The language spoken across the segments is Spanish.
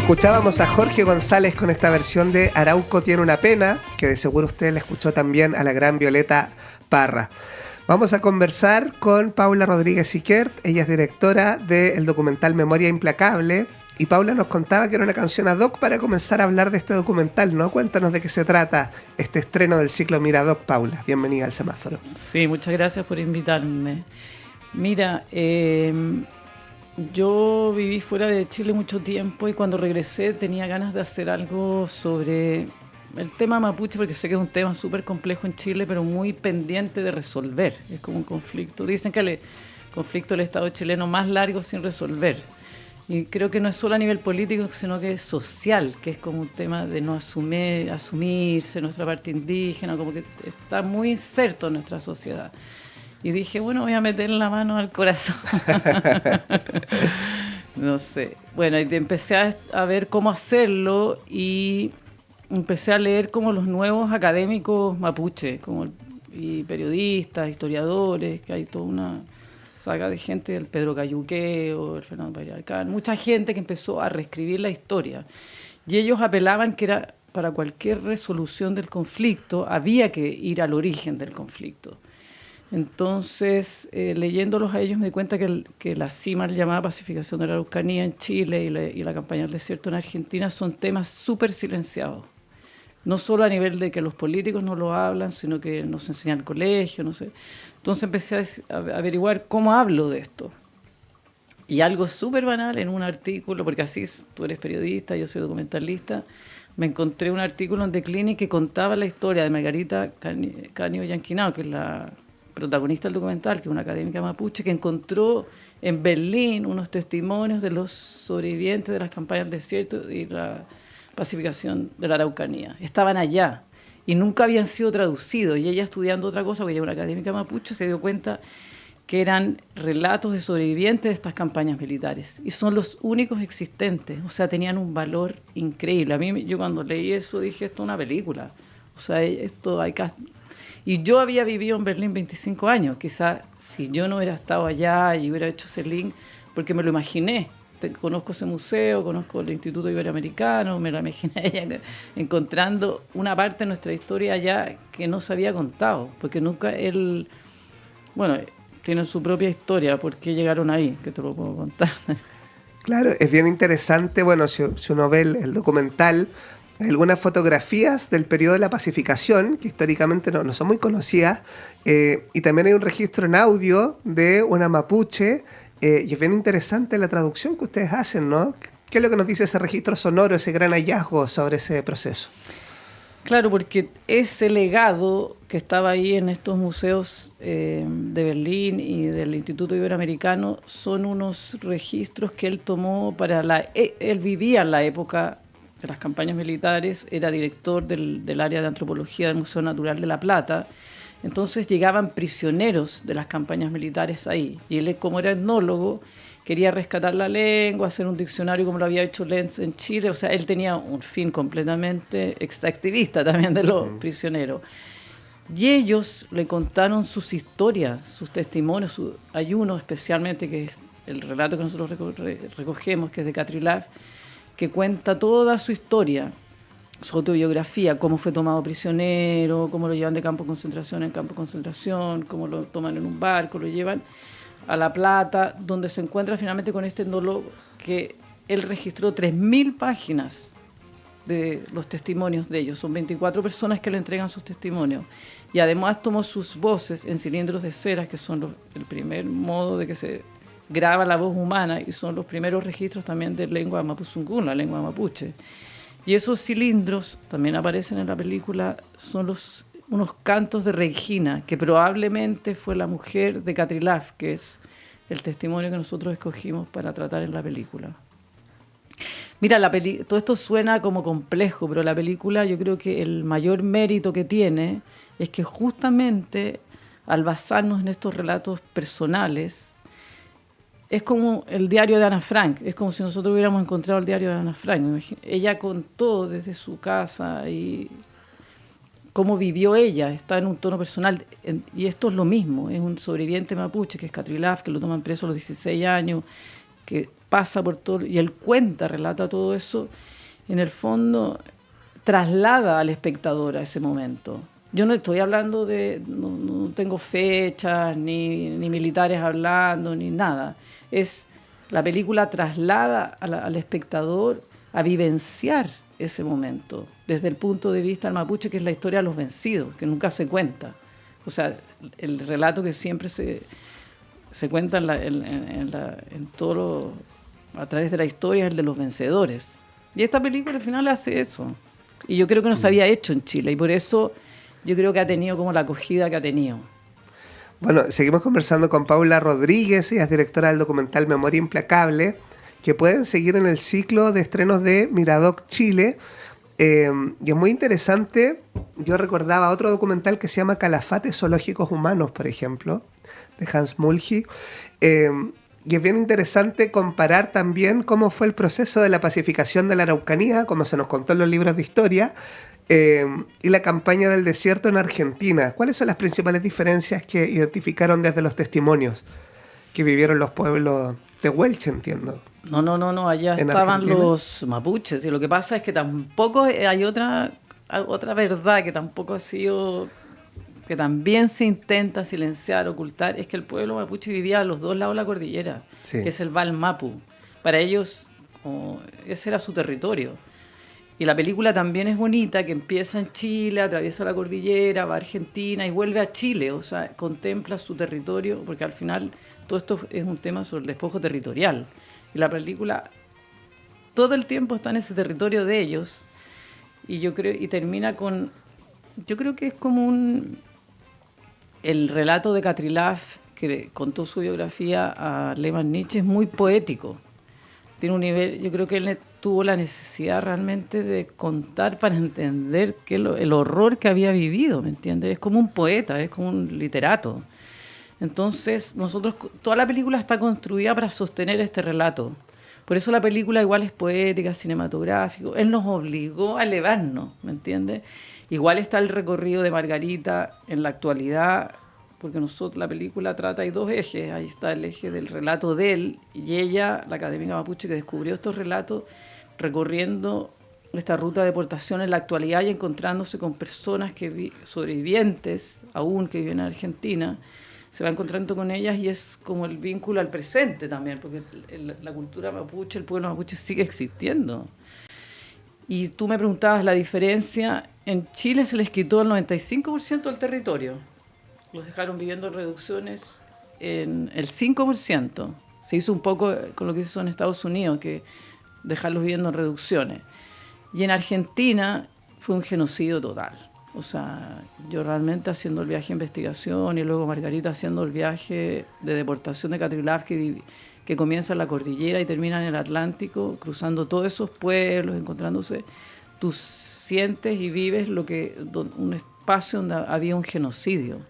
Escuchábamos a Jorge González con esta versión de Arauco tiene una pena, que de seguro usted la escuchó también a la gran Violeta Parra. Vamos a conversar con Paula Rodríguez Siquert, ella es directora del documental Memoria Implacable, y Paula nos contaba que era una canción ad hoc para comenzar a hablar de este documental, ¿no? Cuéntanos de qué se trata este estreno del ciclo Miradoc, Paula. Bienvenida al Semáforo. Sí, muchas gracias por invitarme. Mira, yo viví fuera de Chile mucho tiempo y cuando regresé tenía ganas de hacer algo sobre el tema mapuche, porque sé que es un tema súper complejo en Chile, pero muy pendiente de resolver. Es como un conflicto. Dicen que el conflicto del Estado chileno más largo sin resolver. Y creo que no es solo a nivel político, sino que es social, que es como un tema de no asumirse nuestra parte indígena, como que está muy inserto en nuestra sociedad. Y dije, bueno, voy a meter la mano al corazón. No sé. Bueno, y empecé a ver cómo hacerlo y empecé a leer como los nuevos académicos mapuche, y periodistas, historiadores, que hay toda una saga de gente, el Pedro Cayuqueo, el Fernando Payarcán, mucha gente que empezó a reescribir la historia. Y ellos apelaban que era para cualquier resolución del conflicto había que ir al origen del conflicto. Entonces, leyéndolos a ellos me di cuenta que la CIMAR, llamada Pacificación de la Araucanía en Chile y la campaña del desierto en Argentina son temas súper silenciados. No solo a nivel de que los políticos no lo hablan, sino que nos enseñan el colegio, no sé. Entonces empecé a averiguar cómo hablo de esto. Y algo súper banal en un artículo, porque así tú eres periodista, yo soy documentalista, me encontré un artículo en The Clinic que contaba la historia de Margarita Canio Yanquinao, que es la protagonista del documental, que es una académica mapuche, que encontró en Berlín unos testimonios de los sobrevivientes de las campañas del desierto y la pacificación de la Araucanía. Estaban allá y nunca habían sido traducidos. Y ella, estudiando otra cosa, porque ella es una académica mapuche, se dio cuenta que eran relatos de sobrevivientes de estas campañas militares. Y son los únicos existentes. O sea, tenían un valor increíble. A mí, yo cuando leí eso dije, esto es una película. O sea, esto hay que... Y yo había vivido en Berlín 25 años. Quizás si yo no hubiera estado allá y hubiera hecho ese link, porque me lo imaginé. Conozco ese museo, conozco el Instituto Iberoamericano, me lo imaginé ella encontrando una parte de nuestra historia allá que no se había contado. Porque nunca él... Bueno, tiene su propia historia. ¿Por qué llegaron ahí? Que te lo puedo contar. Claro, es bien interesante. Bueno, si uno ve el documental... Hay algunas fotografías del periodo de la pacificación, que históricamente no son muy conocidas, y también hay un registro en audio de una mapuche, y es bien interesante la traducción que ustedes hacen, ¿no? ¿Qué es lo que nos dice ese registro sonoro, ese gran hallazgo sobre ese proceso? Claro, porque ese legado que estaba ahí en estos museos de Berlín y del Instituto Iberoamericano son unos registros que él tomó él vivía en la época de las campañas militares, era director del área de antropología del Museo Natural de La Plata, entonces llegaban prisioneros de las campañas militares ahí, y él, como era etnólogo, quería rescatar la lengua, hacer un diccionario como lo había hecho Lenz en Chile, o sea, él tenía un fin completamente extractivista también de los prisioneros. Y ellos le contaron sus historias, sus testimonios, hay uno especialmente que es el relato que nosotros recogemos, que es de Catrilaf, que cuenta toda su historia, su autobiografía, cómo fue tomado prisionero, cómo lo llevan de campo de concentración en campo de concentración, cómo lo toman en un barco, lo llevan a La Plata, donde se encuentra finalmente con este etnólogo que él registró 3.000 páginas de los testimonios de ellos. Son 24 personas que le entregan sus testimonios. Y además tomó sus voces en cilindros de cera, que son el primer modo de que se graba la voz humana y son los primeros registros también de lengua mapuzungún, la lengua mapuche. Y esos cilindros, también aparecen en la película, son unos cantos de Regina, que probablemente fue la mujer de Catrilaf, que es el testimonio que nosotros escogimos para tratar en la película. Mira, todo esto suena como complejo, pero la película, yo creo que el mayor mérito que tiene es que justamente al basarnos en estos relatos personales, es como el diario de Ana Frank, es como si nosotros hubiéramos encontrado el diario de Ana Frank. Ella contó desde su casa y cómo vivió ella, está en un tono personal. Y esto es lo mismo, es un sobreviviente mapuche, que es Catrilaf, que lo toman preso a los 16 años, que pasa por todo, y él cuenta, relata todo eso, en el fondo traslada al espectador a ese momento. Yo no estoy hablando no tengo fechas, ni militares hablando, ni nada. La película traslada al espectador a vivenciar ese momento, desde el punto de vista del mapuche, que es la historia de los vencidos, que nunca se cuenta. O sea, el relato que siempre se cuenta en todo a través de la historia es el de los vencedores. Y esta película al final hace eso. Y yo creo que no se había hecho en Chile, y por eso yo creo que ha tenido como la acogida que ha tenido. Bueno, seguimos conversando con Paula Rodríguez, ella es directora del documental Memoria Implacable, que pueden seguir en el ciclo de estrenos de Miradoc Chile. Y es muy interesante. Yo recordaba otro documental que se llama Calafates Zoológicos Humanos, por ejemplo, de Hans Mulgi. Y es bien interesante comparar también cómo fue el proceso de la pacificación de la Araucanía, como se nos contó en los libros de historia, y la campaña del desierto en Argentina. ¿Cuáles son las principales diferencias que identificaron desde los testimonios que vivieron los pueblos de Huelche, entiendo? No, allá estaban Argentina los mapuches, y lo que pasa es que tampoco hay otra verdad que tampoco ha sido, que también se intenta silenciar, ocultar, es que el pueblo mapuche vivía a los dos lados de la cordillera, sí, que es el Val Mapu. Para ellos, ese era su territorio. Y la película también es bonita, que empieza en Chile, atraviesa la cordillera, va a Argentina y vuelve a Chile, o sea, contempla su territorio, porque al final todo esto es un tema sobre el despojo territorial. Y la película todo el tiempo está en ese territorio de ellos, y yo creo, y termina con, yo creo que es como el relato de Catrilaf, que contó su biografía a Lehmann Nietzsche, es muy poético. Tiene un nivel, yo creo que él tuvo la necesidad realmente de contar para entender el horror que había vivido, ¿me entiendes? Es como un poeta, es como un literato. Entonces, toda la película está construida para sostener este relato. Por eso la película igual es poética, cinematográfico. Él nos obligó a elevarnos, ¿me entiendes? Igual está el recorrido de Margarita en la actualidad, porque la película trata, hay dos ejes. Ahí está el eje del relato de él y ella, la académica mapuche que descubrió estos relatos, recorriendo esta ruta de deportación en la actualidad y encontrándose con personas sobrevivientes, aún que viven en Argentina. Se va encontrando con ellas y es como el vínculo al presente también, porque la cultura mapuche, el pueblo mapuche sigue existiendo. Y tú me preguntabas la diferencia. En Chile se les quitó el 95% del territorio. Los dejaron viviendo en reducciones en el 5%. Se hizo un poco con lo que se hizo en Estados Unidos, que dejarlos viviendo en reducciones. Y en Argentina fue un genocidio total. O sea, yo realmente haciendo el viaje de investigación y luego Margarita haciendo el viaje de deportación de Catrilaf que comienza en la cordillera y termina en el Atlántico, cruzando todos esos pueblos, encontrándose, tú sientes y vives un espacio donde había un genocidio.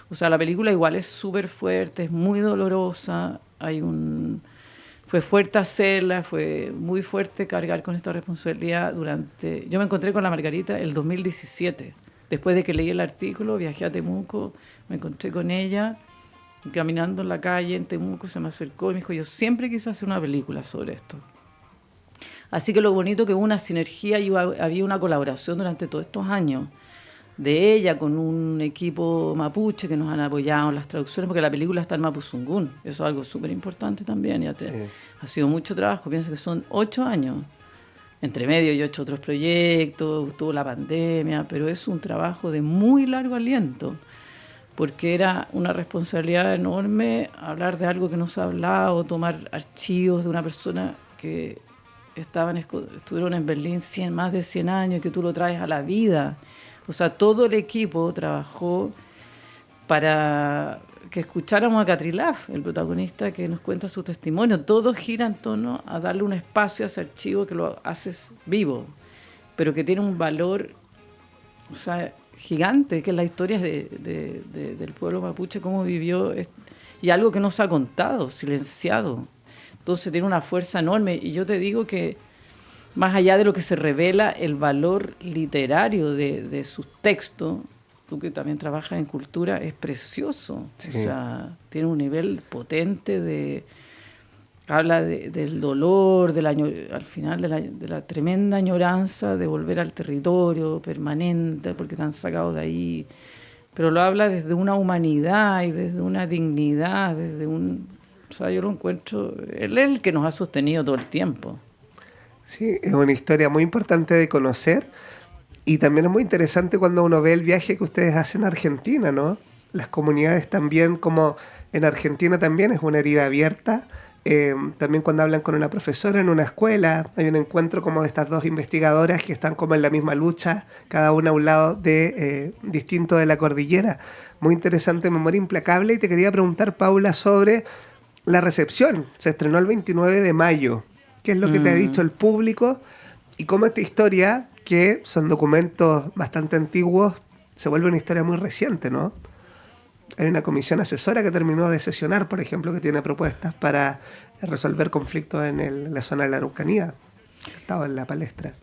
O sea, la película igual es súper fuerte, es muy dolorosa, fue fuerte hacerla, fue muy fuerte cargar con esta responsabilidad yo me encontré con la Margarita el 2017. Después de que leí el artículo, viajé a Temuco, me encontré con ella, y caminando en la calle en Temuco se me acercó y me dijo, yo siempre quise hacer una película sobre esto. Así que lo bonito que hubo una sinergia y había una colaboración durante todos estos años de ella con un equipo mapuche que nos han apoyado en las traducciones, porque la película está en Mapuzungún, eso es algo súper importante también, sí. Ha sido mucho trabajo, pienso que son 8 años. Entre medio yo he hecho otros proyectos, tuvo la pandemia, pero es un trabajo de muy largo aliento, porque era una responsabilidad enorme hablar de algo que no se ha hablado, tomar archivos de una persona que estuvieron en Berlín más de 100 años, que tú lo traes a la vida. O sea, todo el equipo trabajó para que escucháramos a Catrilaf, el protagonista que nos cuenta su testimonio. Todo gira en torno a darle un espacio a ese archivo que lo haces vivo, pero que tiene un valor, o sea, gigante, que es la historia del pueblo mapuche, cómo vivió, y algo que no se ha contado, silenciado. Entonces tiene una fuerza enorme, y yo te digo que más allá de lo que se revela, el valor literario de sus textos, tú que también trabajas en cultura, es precioso. Sí. O sea, tiene un nivel potente Habla del dolor, al final de la tremenda añoranza de volver al territorio permanente, porque te han sacado de ahí. Pero lo habla desde una humanidad y desde una dignidad, o sea, yo lo encuentro, él es el que nos ha sostenido todo el tiempo. Sí, es una historia muy importante de conocer y también es muy interesante cuando uno ve el viaje que ustedes hacen a Argentina, ¿no? Las comunidades también, como en Argentina también es una herida abierta. También cuando hablan con una profesora en una escuela, hay un encuentro como de estas dos investigadoras que están como en la misma lucha, cada una a un lado distinto de la cordillera. Muy interesante, Memoria Implacable. Y te quería preguntar, Paula, sobre la recepción. Se estrenó el 29 de mayo. ¿Qué es lo que te ha dicho el público? Y cómo esta historia, que son documentos bastante antiguos, se vuelve una historia muy reciente, ¿no? Hay una comisión asesora que terminó de sesionar, por ejemplo, que tiene propuestas para resolver conflictos en la zona de la Araucanía. Estaba en la palestra.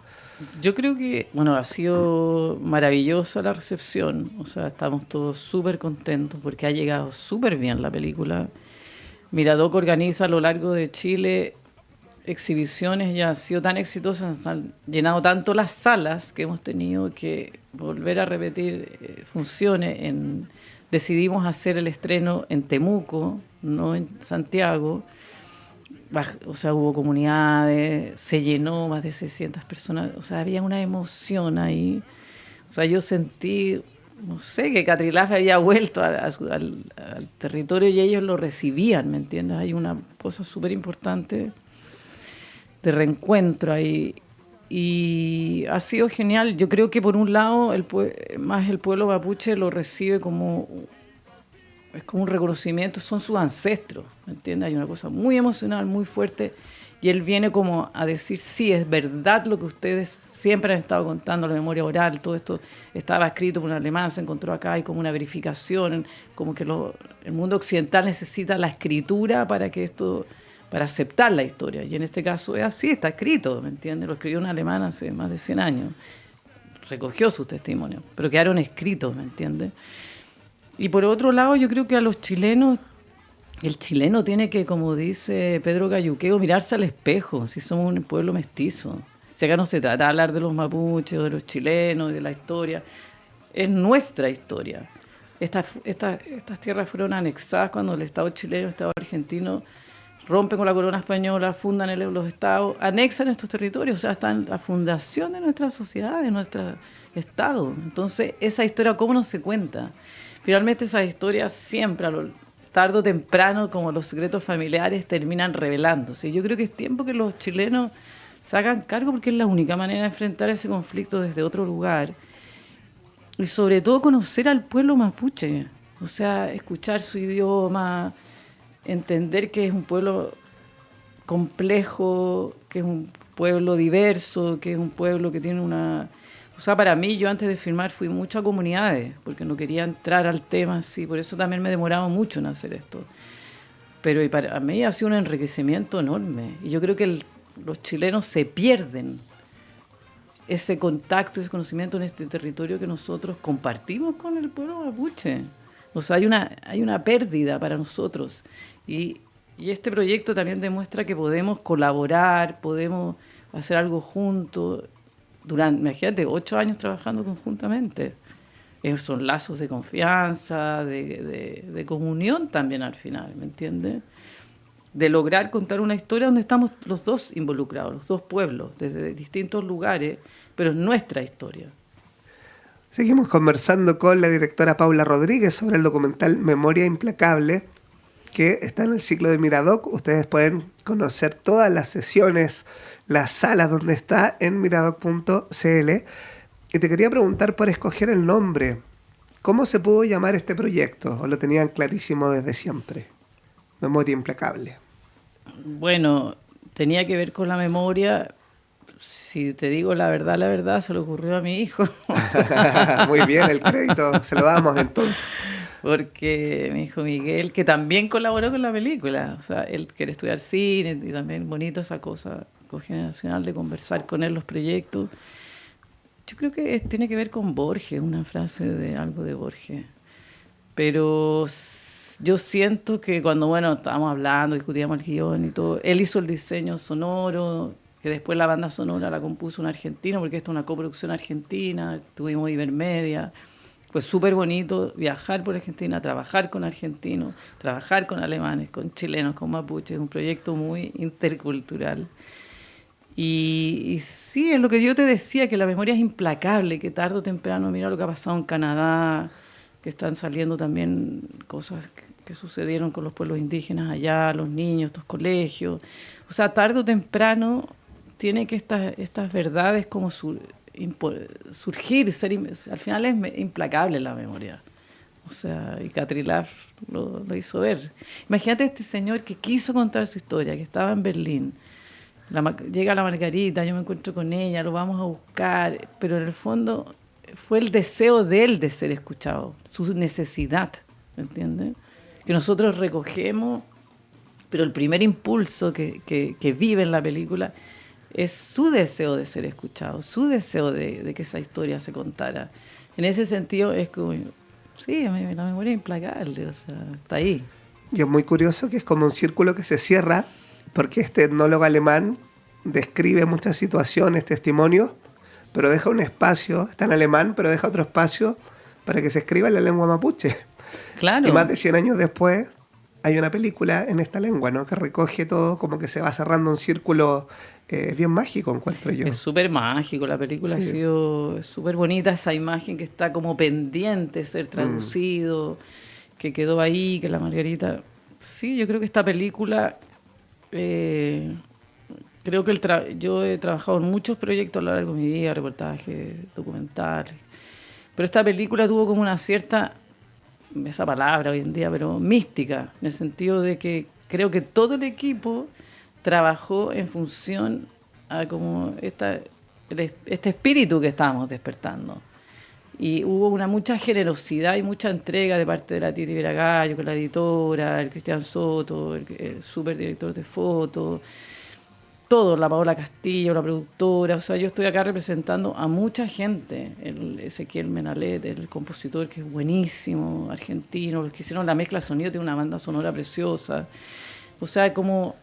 Yo creo que, bueno, ha sido maravillosa la recepción. O sea, estamos todos súper contentos porque ha llegado súper bien la película. Miradoc organiza a lo largo de Chile exhibiciones, ya han sido tan exitosas, han llenado tanto las salas que hemos tenido que volver a repetir funciones. Decidimos hacer el estreno en Temuco, no en Santiago. O sea, hubo comunidades, se llenó más de 600 personas. O sea, había una emoción ahí. O sea, yo sentí, no sé, que Catrilaf había vuelto al territorio y ellos lo recibían, ¿me entiendes? Hay una cosa súper importante de reencuentro ahí. Y ha sido genial. Yo creo que por un lado el pueblo mapuche lo recibe es como un reconocimiento, son sus ancestros, ¿me entiendes? Hay una cosa muy emocional, muy fuerte, y él viene como a decir, sí, es verdad lo que ustedes siempre han estado contando, la memoria oral, todo esto estaba escrito por un alemán, se encontró acá, hay como una verificación, como que el mundo occidental necesita la escritura para aceptar la historia, y en este caso es así, está escrito, ¿me entiendes? Lo escribió un alemán hace más de 100 años, recogió sus testimonios, pero quedaron escritos, ¿me entiendes? Y por otro lado, yo creo que a los chilenos, el chileno tiene que, como dice Pedro Cayuqueo, mirarse al espejo, si somos un pueblo mestizo. Si acá no se trata de hablar de los mapuches o de los chilenos, de la historia, es nuestra historia. Estas tierras fueron anexadas cuando el Estado chileno, el Estado argentino rompen con la corona española, fundan los estados, anexan estos territorios, o sea, está en la fundación de nuestra sociedad, de nuestro Estado. Entonces, esa historia, ¿cómo no se cuenta? Finalmente, esas historias siempre, tarde o temprano, como los secretos familiares, terminan revelándose. Yo creo que es tiempo que los chilenos se hagan cargo porque es la única manera de enfrentar ese conflicto desde otro lugar. Y sobre todo conocer al pueblo mapuche, o sea, escuchar su idioma, entender que es un pueblo complejo, que es un pueblo diverso, que es un pueblo que tiene una... O sea, para mí, yo antes de filmar fui mucho a comunidades, porque no quería entrar al tema así, por eso también me demoraba mucho en hacer esto. Pero y para mí ha sido un enriquecimiento enorme. Y yo creo que los chilenos se pierden ese contacto, ese conocimiento en este territorio que nosotros compartimos con el pueblo mapuche. O sea, hay una pérdida para nosotros. Y este proyecto también demuestra que podemos colaborar, podemos hacer algo juntos. Imagínate, 8 años trabajando conjuntamente. Son lazos de confianza, de comunión también al final, ¿me entiendes? De lograr contar una historia donde estamos los dos involucrados, los dos pueblos, desde distintos lugares, pero es nuestra historia. Seguimos conversando con la directora Paula Rodríguez sobre el documental Memoria Implacable, que está en el ciclo de Miradoc. Ustedes pueden conocer todas las sesiones, las salas donde está en miradoc.cl. Y te quería preguntar por escoger el nombre. ¿Cómo se pudo llamar este proyecto? ¿O lo tenían clarísimo desde siempre? Memoria Implacable. Bueno, tenía que ver con la memoria. Si te digo la verdad, se le ocurrió a mi hijo. Muy bien, el crédito se lo damos entonces. Porque mi hijo Miguel, que también colaboró con la película, o sea, él quiere estudiar cine y también bonito esa cosa cogeneracional de conversar con él los proyectos. Yo creo que tiene que ver con Borges, una frase de algo de Borges. Pero yo siento que cuando, bueno, estábamos hablando, discutíamos el guión y todo, él hizo el diseño sonoro, que después la banda sonora la compuso un argentino, porque esta es una coproducción argentina, tuvimos Ibermedia. Fue súper bonito viajar por Argentina, trabajar con argentinos, trabajar con alemanes, con chilenos, con mapuches, un proyecto muy intercultural. Y sí, es lo que yo te decía, que la memoria es implacable, que tarde o temprano, mira lo que ha pasado en Canadá, que están saliendo también cosas que sucedieron con los pueblos indígenas allá, los niños, estos colegios. O sea, tarde o temprano tiene que estas verdades como surgir, al final es implacable la memoria. O sea, y Catrilaf lo hizo ver. Imagínate este señor que quiso contar su historia, que estaba en Berlín. Llega la Margarita, yo me encuentro con ella, lo vamos a buscar, pero en el fondo fue el deseo de él de ser escuchado, su necesidad, ¿me entiendes? Que nosotros recogemos, pero el primer impulso que vive en la película es su deseo de ser escuchado, su deseo de que esa historia se contara. En ese sentido es como, sí, la memoria es implacable, o sea, está ahí. Y es muy curioso que es como un círculo que se cierra, porque este etnólogo alemán describe muchas situaciones, testimonios, pero deja un espacio, está en alemán, pero deja otro espacio para que se escriba en la lengua mapuche. Claro. Y más de 100 años después hay una película en esta lengua, ¿no? Que recoge todo, como que se va cerrando un círculo bien mágico, encuentro yo. Es súper mágico, la película Sí. ha sido súper bonita, esa imagen que está como pendiente de ser traducido, que quedó ahí, que la Margarita... Sí, yo creo que esta película... creo que yo he trabajado en muchos proyectos a lo largo de mi vida, reportajes, documentales, pero esta película tuvo como una cierta, esa palabra hoy en día, pero mística, en el sentido de que creo que todo el equipo trabajó en función a como este espíritu que estábamos despertando. Y hubo mucha generosidad y mucha entrega de parte de la Titi Veragallo, con la editora, el Cristian Soto, el superdirector de fotos, todo, la Paola Castillo, la productora. O sea, yo estoy acá representando a mucha gente. El Ezequiel Menalet, el compositor, que es buenísimo, argentino, los que hicieron la mezcla de sonido, tiene una banda sonora preciosa. O sea, como...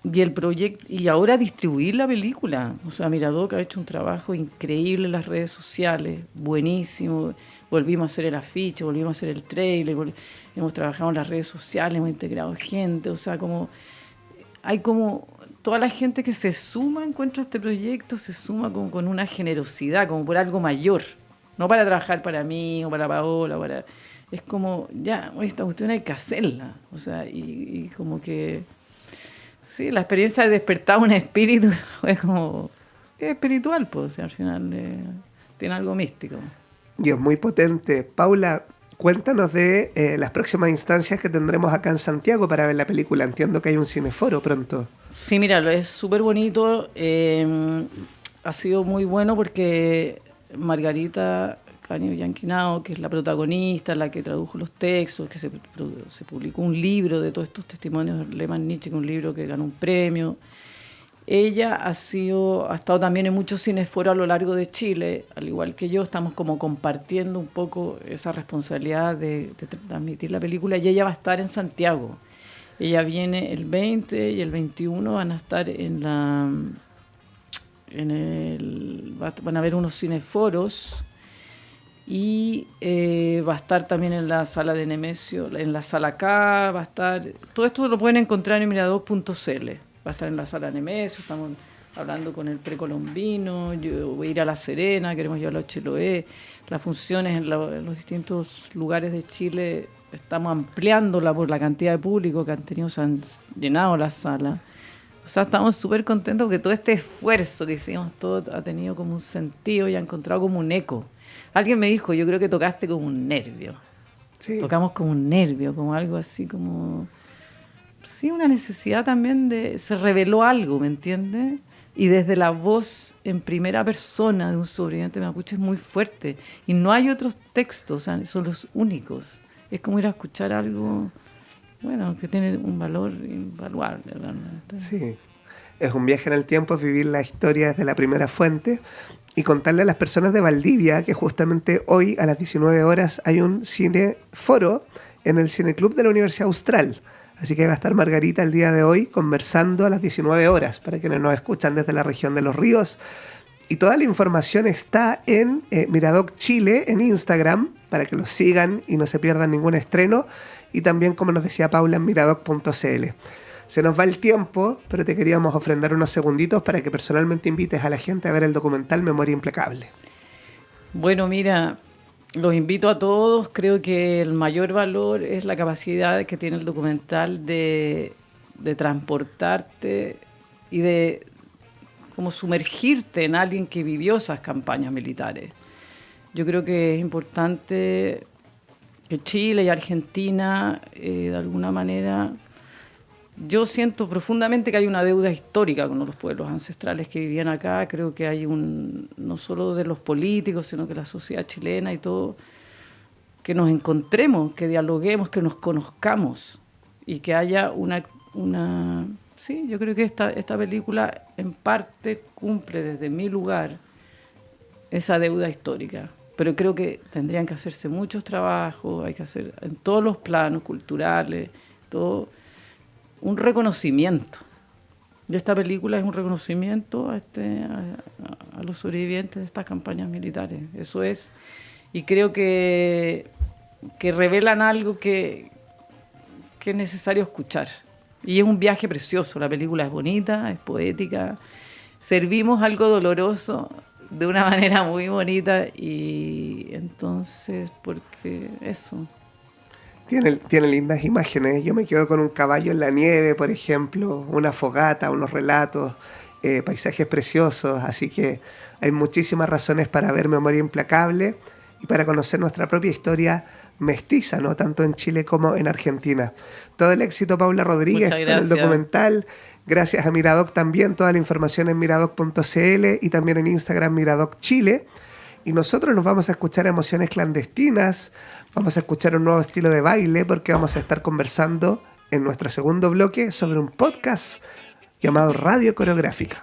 Y el proyecto, y ahora distribuir la película. O sea, Miradoc ha hecho un trabajo increíble en las redes sociales, buenísimo. Volvimos a hacer el afiche, volvimos a hacer el trailer, hemos trabajado en las redes sociales, hemos integrado gente. O sea, como hay como toda la gente que se suma, encuentro, a este proyecto, se suma como con una generosidad, como por algo mayor. No para trabajar para mí o para Paola, es como, ya, esta cuestión hay que hacerla. O sea, y como que... Sí, la experiencia de despertar un espíritu es como espiritual, pues, o sea, al final tiene algo místico. Y es muy potente. Paula, cuéntanos de las próximas instancias que tendremos acá en Santiago para ver la película. Entiendo que hay un cineforo pronto. Sí, mira, es súper bonito. Ha sido muy bueno porque Margarita Canio Yanquinao, que es la protagonista, la que tradujo los textos, que se publicó un libro de todos estos testimonios de Lehmann Nietzsche, que es un libro que ganó un premio. Ella ha estado también en muchos cineforos a lo largo de Chile, al igual que yo, estamos como compartiendo un poco esa responsabilidad de transmitir la película, y ella va a estar en Santiago. Ella viene el 20 y el 21, van a estar van a haber unos cineforos. Y va a estar también en la sala de Nemesio, en la sala K, va a estar... Todo esto lo pueden encontrar en miradoc.cl. Va a estar en la sala de Nemesio, estamos hablando con el precolombino, yo voy a ir a La Serena, queremos llevarlo a Chiloé. Las funciones en los distintos lugares de Chile estamos ampliándola por la cantidad de público que han tenido, se han llenado las salas. O sea, estamos súper contentos porque todo este esfuerzo que hicimos, todo ha tenido como un sentido y ha encontrado como un eco. Alguien me dijo, yo creo que tocaste como un nervio. Sí. Tocamos como un nervio, como algo así como... Sí, una necesidad también se reveló algo, ¿me entiendes? Y desde la voz en primera persona de un sobreviviente mapuche es muy fuerte. Y no hay otros textos, o sea, son los únicos. Es como ir a escuchar algo, bueno, que tiene un valor invaluable, realmente. Sí, es un viaje en el tiempo, es vivir la historia desde la primera fuente. Y contarle a las personas de Valdivia que justamente hoy a las 19 horas hay un cineforo en el Cineclub de la Universidad Austral. Así que va a estar Margarita el día de hoy conversando a las 19 horas para quienes nos escuchan desde la región de Los Ríos. Y toda la información está en Miradoc Chile en Instagram para que lo sigan y no se pierdan ningún estreno. Y también, como nos decía Paula, en miradoc.cl. Se nos va el tiempo, pero te queríamos ofrendar unos segunditos para que personalmente invites a la gente a ver el documental Memoria Implacable. Bueno, mira, los invito a todos. Creo que el mayor valor es la capacidad que tiene el documental de transportarte y de como sumergirte en alguien que vivió esas campañas militares. Yo creo que es importante que Chile y Argentina, de alguna manera, yo siento profundamente que hay una deuda histórica con los pueblos ancestrales que vivían acá. Creo que hay no solo de los políticos, sino que la sociedad chilena y todo, que nos encontremos, que dialoguemos, que nos conozcamos y que haya una. Sí, yo creo que esta película en parte cumple desde mi lugar esa deuda histórica. Pero creo que tendrían que hacerse muchos trabajos, hay que hacer en todos los planos culturales, todo un reconocimiento. Y esta película es un reconocimiento a los sobrevivientes de estas campañas militares. Eso es. Y creo que revelan algo que es necesario escuchar. Y es un viaje precioso. La película es bonita, es poética. Servimos algo doloroso de una manera muy bonita. Y entonces, porque eso. Tiene lindas imágenes. Yo me quedo con un caballo en la nieve, por ejemplo, una fogata, unos relatos, paisajes preciosos. Así que hay muchísimas razones para ver Memoria Implacable y para conocer nuestra propia historia mestiza, ¿no? Tanto en Chile como en Argentina. Todo el éxito, Paula Rodríguez, con el documental. Gracias a Miradoc también. Toda la información en miradoc.cl y también en Instagram Miradoc Chile. Y nosotros nos vamos a escuchar Emociones Clandestinas. Vamos a escuchar un nuevo estilo de baile porque vamos a estar conversando en nuestro segundo bloque sobre un podcast llamado Radio Coreográfica.